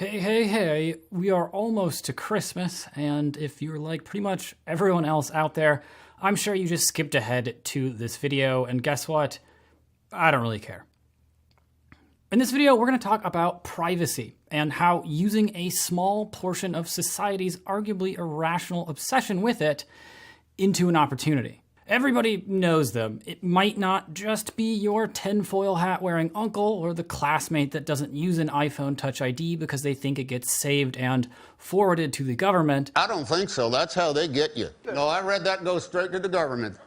Hey, we are almost to Christmas, and if you're like pretty much everyone else out there, I'm sure you just skipped ahead to this video, and guess what? I don't really care. In this video, we're going to talk about privacy and how using a small portion of society's arguably irrational obsession with it into an opportunity. Everybody knows them. It might not just be your tinfoil hat wearing uncle or the classmate that doesn't use an iPhone Touch ID because they think it gets saved and forwarded to the government. I don't think so. That's how they get you. No, I read that goes straight to the government.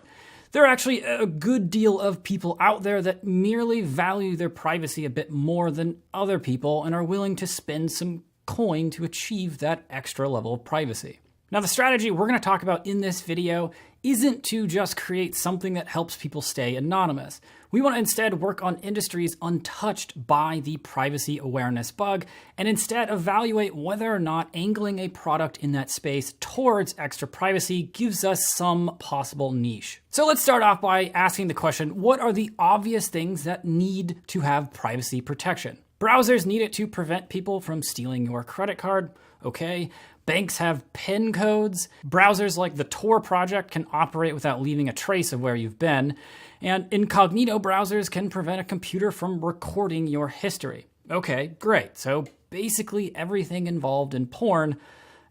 There are actually a good deal of people out there that merely value their privacy a bit more than other people and are willing to spend some coin to achieve that extra level of privacy. Now, the strategy we're going to talk about in this video isn't to just create something that helps people stay anonymous. We want to instead work on industries untouched by the privacy awareness bug and instead evaluate whether or not angling a product in that space towards extra privacy gives us some possible niche. So let's start off by asking the question, what are the obvious things that need to have privacy protection? Browsers need it to prevent people from stealing your credit card. Okay. Banks have PIN codes. Browsers like the Tor project can operate without leaving a trace of where you've been. And incognito browsers can prevent a computer from recording your history. Okay, great. So basically everything involved in porn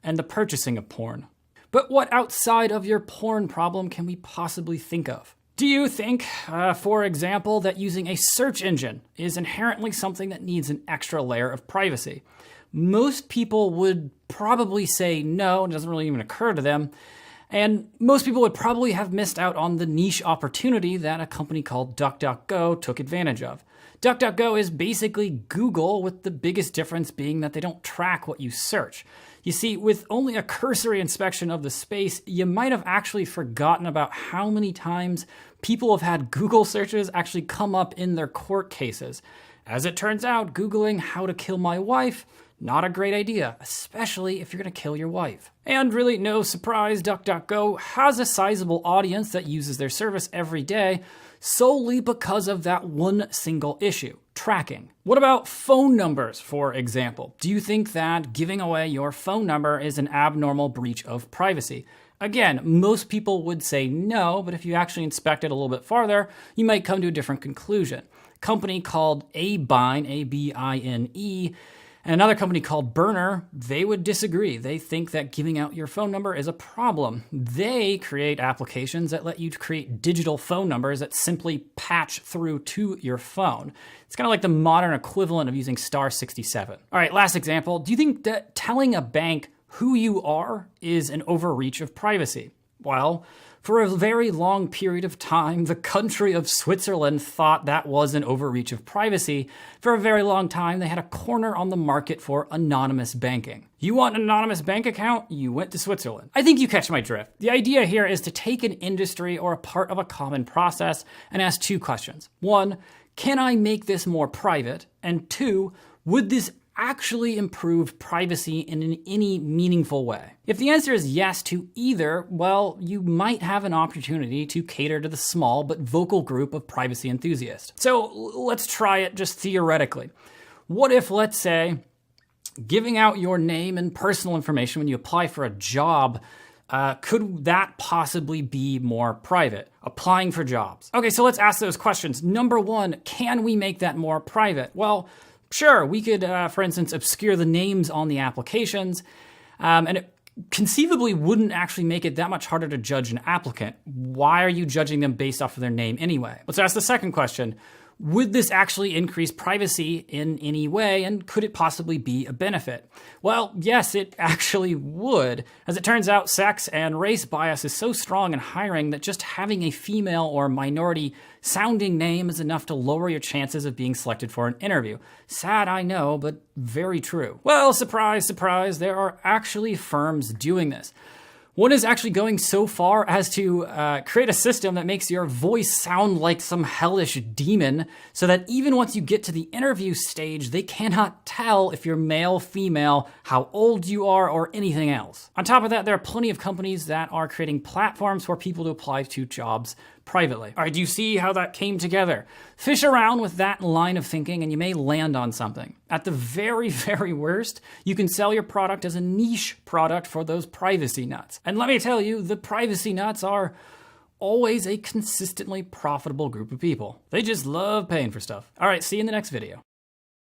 and the purchasing of porn. But what outside of your porn problem can we possibly think of? Do you think, for example, that using a search engine is inherently something that needs an extra layer of privacy? Most people would probably say no, it doesn't really even occur to them. And most people would probably have missed out on the niche opportunity that a company called DuckDuckGo took advantage of. DuckDuckGo is basically Google, with the biggest difference being that they don't track what you search. You see, with only a cursory inspection of the space, you might have actually forgotten about how many times people have had Google searches actually come up in their court cases. As it turns out, Googling how to kill my wife, not a great idea, especially if you're going to kill your wife. And really, no surprise, DuckDuckGo has a sizable audience that uses their service every day solely because of that one single issue, tracking. What about phone numbers, for example? Do you think that giving away your phone number is an abnormal breach of privacy? Again, most people would say no, but if you actually inspect it a little bit farther, you might come to a different conclusion. A company called Abine, A-B-I-N-E, and another company called Burner, they would disagree. They think that giving out your phone number is a problem. They create applications that let you create digital phone numbers that simply patch through to your phone. It's kind of like the modern equivalent of using star 67. All right, last example. Do you think that telling a bank who you are is an overreach of privacy? Well, for a very long period of time, the country of Switzerland thought that was an overreach of privacy. For a very long time, they had a corner on the market for anonymous banking. You want an anonymous bank account? You went to Switzerland. I think you catch my drift. The idea here is to take an industry or a part of a common process and ask two questions. One, can I make this more private? And two, would this actually improve privacy in any meaningful way? If the answer is yes to either, well, you might have an opportunity to cater to the small but vocal group of privacy enthusiasts. So let's try it just theoretically. What if, let's say, giving out your name and personal information when you apply for a job, could that possibly be more private? Applying for jobs. Okay, so let's ask those questions. Number one, can we make that more private? Well, sure, we could, for instance, obscure the names on the applications, and it conceivably wouldn't actually make it that much harder to judge an applicant. Why are you judging them based off of their name anyway? Let's ask the second question. Would this actually increase privacy in any way, and could it possibly be a benefit? Well, yes, it actually would. As it turns out, sex and race bias is so strong in hiring that just having a female or minority sounding name is enough to lower your chances of being selected for an interview. Sad, I know, but very true. Well, surprise, surprise, there are actually firms doing this. One is actually going so far as to create a system that makes your voice sound like some hellish demon so that even once you get to the interview stage, they cannot tell if you're male, female, how old you are, or anything else. On top of that, there are plenty of companies that are creating platforms for people to apply to jobs privately. All right, do you see how that came together? Fish around with that line of thinking and you may land on something. At the very, very worst, you can sell your product as a niche product for those privacy nuts. And let me tell you, the privacy nuts are always a consistently profitable group of people. They just love paying for stuff. All right, see you in the next video.